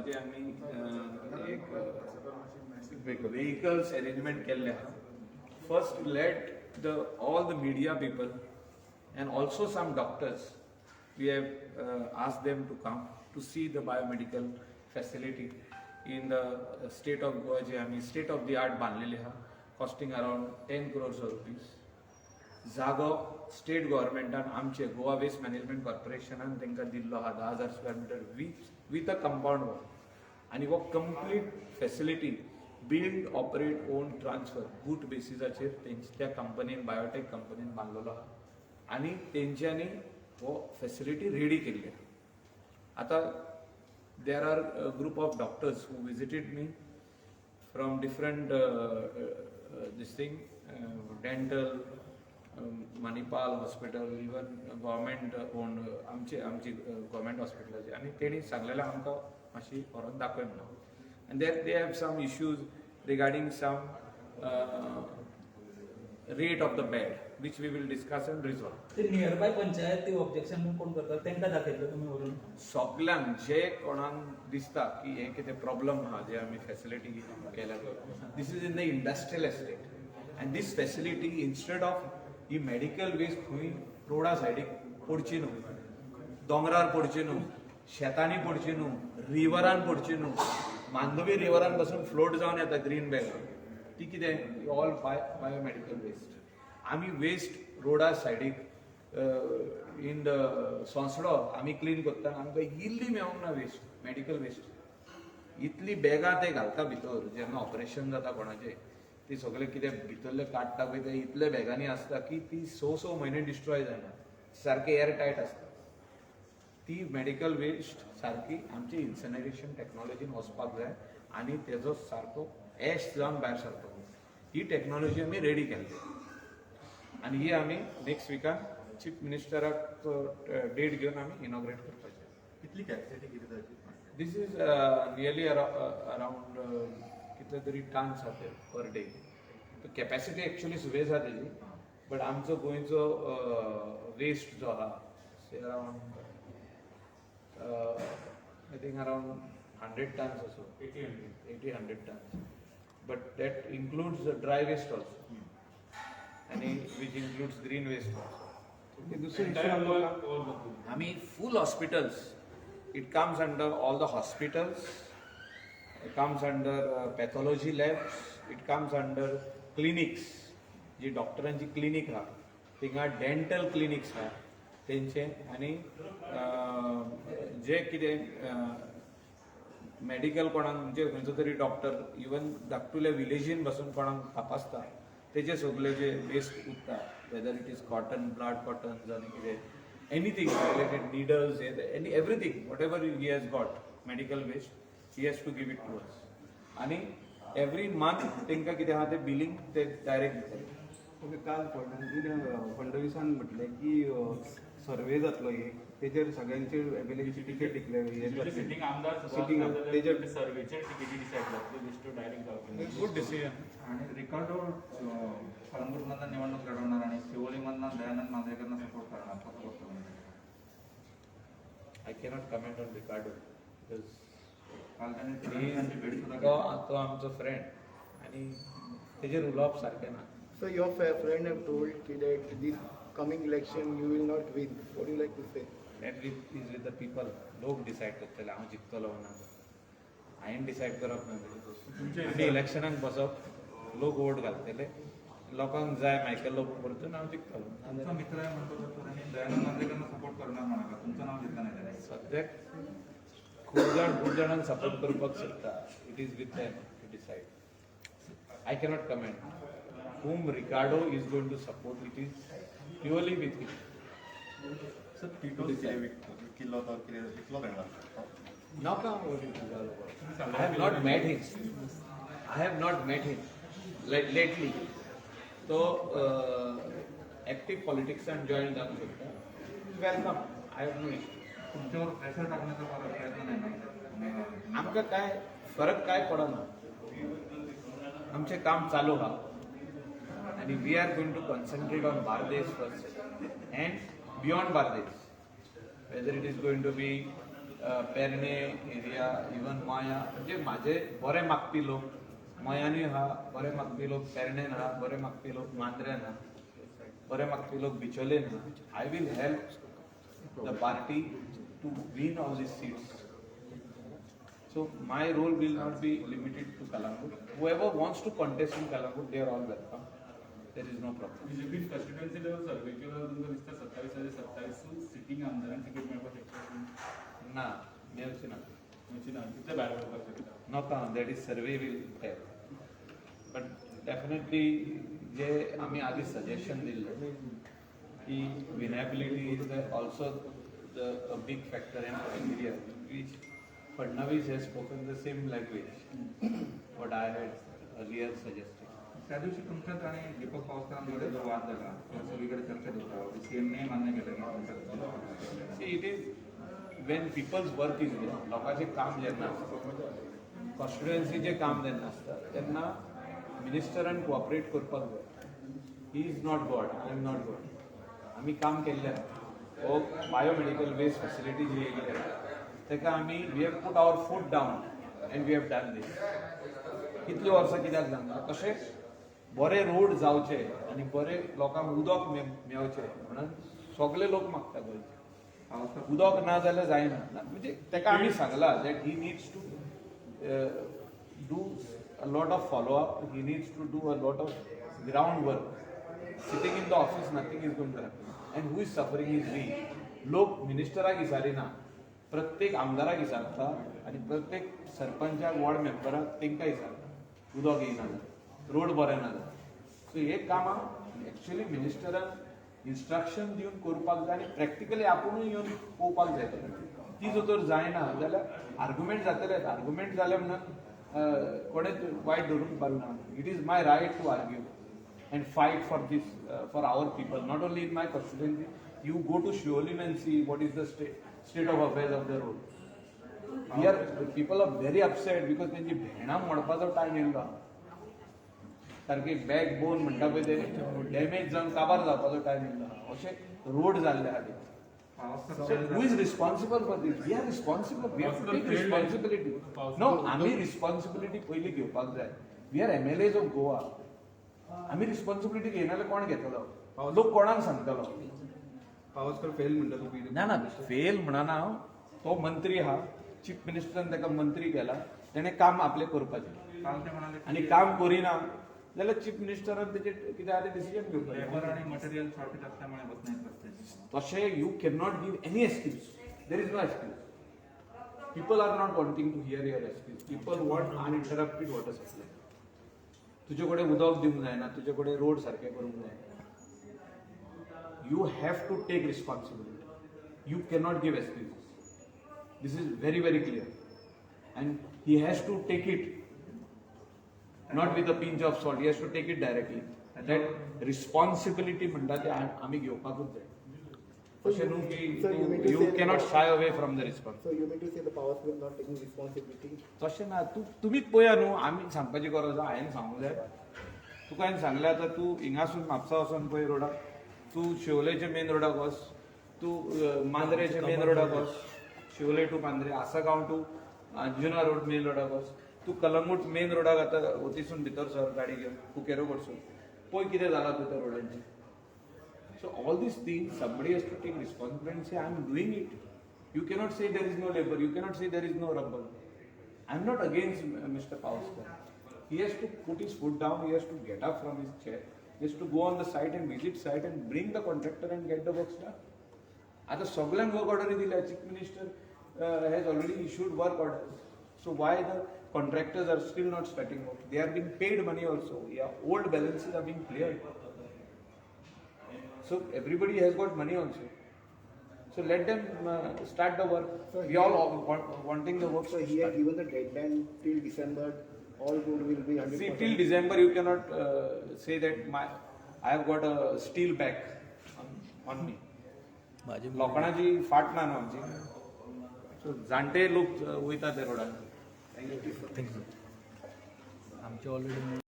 जे आम्ही एक व्हेकल्स अरेंजमेंट केल्ले आहा. First let all the media people and also some doctors, we have asked them to come to see the biomedical facility in the state of Goa जे आम्ही state of the art बांधलेले आहा, costing around 10 crores of rupees. जागो state गव्हर्मेंटान आमचे Goa waste management कॉर्पोरेशनान तांकां दिल्लो आहा 10,000 square metre with a compound wall आनी वो complete facility build operate own transfer BOOT बेसिसाचेर त्या कंपनीन बायोटेक कंपनीन बांदलेलो आहा आनी तेंच्यांनी वो फॅसिलिटी रेडी केल्ली आहा. आतां there are group of doctors who visited me from different this thing dental Manipal hospital even government own आमची गव्हर्मेंट हॉस्पिटलाची आनी तेणी सांगलेलें आमकां मातशी व्हरोन दाखय म्हणून आनी they have some issues regarding some rate of the bed which we will discuss and resolve. ते नियरबाय पंचायत ते ऑब्जेक्शन कोण करता तांकां दाखयतले तुमी व्हरून सगळ्यांक जे कोणाक दिसता की हे कितें प्रॉब्लम आहा जे आमी फॅसिलिटी केल्या this is in the industrial estate and this facility instead of the medical waste खंय रोडा सायडीक पडची न्हू, दोंगरार पडची न्हू, शेतांनी पडची न्हू, रिवरान पडची न्हू. मांडवी रिवरान पासून फ्लोट जावन येता ग्रीन बॅग ती कितें ऑल बायोमेडिकल वेस्ट. आमी वेस्ट रोडा सायडीक इन द सोंसडो आमी क्लीन करता आमकां इल्ली मेळोंक ना वेस्ट मेडिकल वेस्ट. इतली बॅगां ते घालता भितर जेन्ना ऑपरेशन जाता कोणाचें ती सगळे कितें भितरले काडटा पळय ते इतले बॅगांनी आसता की ती स म्हयने डिस्ट्रॉय जायना, सारके एअर टायट आसता. ती मेडिकल वेस्ट सारकी आमची इन्सिनरेशन टेक्नॉलॉजीन वचपाक जाय आनी तेजो सारको एश जावन भायर सरता. ही टेक्नॉलॉजी आमी रेडी केल्ली आनी ही आमी नेक्स्ट विकान चीफ मिनिस्टराक डेट घेवन आमी इनॉग्रेट करपाचें. कितली कॅपॅसिटी कितें जायची? दीस इज नियरली अराउंड कितले तरी टन्स आहा ते पर डे. कॅपॅसिटी एक्चुअली सुबेज आहा तेजी बट आमचो गोंयचो वेस्ट जो आहा say around I think around 100 tons असो 80-100 tons but that includes dry waste also आनी which includes green waste also. आमी फूल hospitals it comes under all the hospitals, it comes under pathology labs, it comes under clinics जी डॉक्टरांची clinic आहा थिंगा dental clinics आहा तेंचे आनी जे कितें मेडिकल कोणाक म्हणजे खंयचो तरी डॉक्टर इवन धाकटुल्या विलेजीन बसून कोणाक तपासता तेजे सगळे जे वेस्ट उरता whether it is cotton blood cotton आनी कितें anything related needles any everything whatever he has got medical waste he has to give it to us आणि एवरी मंथ तांकां कितें आहा तें बिलिंग ते डायरेक्ट दितले. ओके, काल फडणवीसान म्हटलें की सर्वे जातलो एक तेजेर सगळ्यांचे एवेलेबिलिटी टिकेट डिक्लेअर सिटींग आमदार सिटींग तेजेर सर्वेचेर टिकेटी डिसायड जातली बेश्टो डायरेक्ट जावपी. Good decision. आणि रिकार्डो कळंगूटमधनं निवडणूक लढवणार आणि शिवोलीमधनं दयानंद मांद्रेकरना सपोर्ट करणार कसं बघतो? I cannot comment on Ricardo because काल त्यांनी भेट सुद्धा तो आमचो फ्रेंड आणि तेजेर उलोवप सारकें ना. So your friend have told that this coming election you will not win. What do you like to say? That is with the people. लोक डिसायड करतले हांव जिखतलो ना हांवें डिसायड करप ना. आमी इलेक्शनाक बसप लोक वोट घालतले लोकांक जाय मायकेल लोक परतून हांव जिखतलो. तुमचा मित्र आहे म्हणतो तर त्यांनी दयानंद मांद्रेकरना सपोर्ट करणार म्हणा तुमचं नाव घेतलं नाही त्याने. सद्याक खूब जाणांक सपोर्ट करपाक शकता. It is with them to decide. I cannot comment whom Ricardo is going to support. It is purely with him. Sir Tito किल्लो तो कितें कितलो तेंगा Naka, I have not met him. I have not met him lately. So active politics and join जावंक शकता. Welcome. I have no issue. तुमच्यावर pressure टाकण्याचा प्रयत्न नाही ना. आमकां काय फरक काय पडना. आमचें काम चालू आहा आनी we are going to concentrate on Bardez first and beyond Bardez. Whether it is going to be Pernem area even मया म्हणजे माझे बरे मागपी लोक मयांनी हा बरे मागपी लोक पेरणेन हा बरे मागपी लोक मांद्रेन हा बरे मागपी लोक बिचोलेन हा I will help the party to win all these seats. So my role will not be limited to Kalangut. Whoever wants to contest in Kalangut, they are all welcome. There is no problem. BJP constituency level survey केला तुमकां दिसता 27 sitting आमदारांक ticket मेळपाक शकता ना मेवची ना म्हणजे ना कितले भायर वचपाक शकता नॉता that is survey will tell but definitely जे आमी आधी सजेशन दिल्लें की winnability is also a big factor in criteria which Fadnavis has spoken the same language what I had earlier suggested. त्या दिवशी तुमच्यात आणि दीपक पावसकरांमध्ये जो वाद झाला तो सगळीकडे चर्चेत होता सीएमने मान्य केलं की See, it is when people's work is there, लोकांचे काम जेन्ना असता कॉन्स्टिट्युएन्सीचे काम जेन्ना असता तेन्ना मिनिस्टरान कोऑपरेट करपाक जाय. He is not God I am not God आमी काम केल्लें आहा हो बायोमेडिकल वेस्ट फॅसिलिटी जी येयली तेका आमी we have put our foot down and we have done this. कितलीं वर्सां कित्याक जावना तशें बरे रोड जावचे आनी बरे लोकांक उदक मेळचें म्हणून सगळे लोक मागता गोंयचे. उदक ना जाल्यार जायना म्हणजे तेका आमी सांगला that he needs to do a lot of follow up he needs to do a lot of ground work. Sitting in the office nothing is going to happen and who is suffering is we. लोक मिनिस्टराक विचारिना प्रत्येक आमदाराक विचारता आनी प्रत्येक सरपंचाक ward मेंबराक तांकां विचारता उदक येयना जाल्यार रोड बरे ना जाल्यार. सो हे कामां एक्चुअली मिनिस्टरान इन्स्ट्रक्शन दिवन करपाक जाय आनी प्रॅक्टिकली आपुणूय येवन पळोवपाक जाय. ती जर जायना जाल्यार आर्ग्युमेंट जातले आर्ग्युमेंट जाले म्हणून कोणेच वायट धरून पारना. It is my right to argue and fight for this for our people, not only in my constituency. You go to Shiolin and see what is the state of affairs of the road. Here people are very upset because त्यांची भेणां मोडपाचो time येयलो सारकी back bone म्हणटा पळय ते damage जावन काबार जावपाचो time येयलो अशें रोड जाल्ले आहा ते. So who is responsible for this? We are responsible. We have to take responsibility. No, आमी responsibility पयली घेवपाक जाय. We are MLAs of Goa. आमी रिस्पॉन्सिबिलिटी घेयना जाल्यार कोण घेतलो लोक कोणाक सांगतलो. पावसकर फेल म्हणटा तूं कितें? ना फेल म्हणना हांव. तो मंत्री आहा चीफ मिनिस्टरान ताका मंत्री केला तेणें काम आपलें करपाचें काल ते म्हणाले आनी काम करिना जाल्यार चीफ मिनिस्टरान तेजेर कितें आहा तें डिसिजन घेवपाचें. लेबर आणि मटेरियल शॉर्टेज असल्यामुळे होत नाहीत रस्ते. तशें you can not give any excuse. There is no excuse. People are not wanting to hear your excuse. People want uninterrupted water supply. तुजे कडेन उदक दिवंक जायना तुजे कडेन रोड सारके करूंक जायना. You have to take responsibility. You cannot give excuse. This is very very clear and he has to take it not with a pinch of salt. He has to take it directly. That responsibility म्हणटा ते आमी घेवपाकूच जाय. अशें न्हू की you cannot shy away from the responsibility. So you mean to say the powers will not taking responsibility? तशें ना तुमीच पळया न्हू आमी सांगपाची गरज आहा. हांवें सांगूंक जाय तुका हांवें सांगलें आतां तूं हिंगासून म्हापसा वचोन पळय रोडाक तूं शिवोलेचे मेन रोडाक वच तूं मांद्रेचे मेन रोडाक वच शिवोले टू मांद्रे आसागांव टू जुना रोड मेन रोडाक वच तूं कलंगूट मेन रोडाक आतां वतीसून भितर सर गाडी घेवन कुकेरो कडसून पळय कितें जालां तुवें त्या रोडांचेर. So all these things, somebody has to take responsibility and say, I am doing it. You cannot say there is no labor. You cannot say there is no rubber. I am not against Mr. Pavaskar. He has to put his foot down. He has to get up from his chair. He has to go on the site and visit site and bring the contractor and get the work done. आता सगळ्यांक work ऑर्डरी दिल्या. Chief Minister has already issued work orders. So why the contractors are still not starting work? They are being paid money also. Yeah, old balances are being cleared. So everybody has got money also. So let them start the work. So we all wanting the work. So he had given the deadline till December. All road will be 100%. See, till December you cannot say that I have got a steel back on me. लोकांची फाट ना न्हू आमची. So जाणटे लोक वयता त्या रोडार. आमचे ऑलरेडी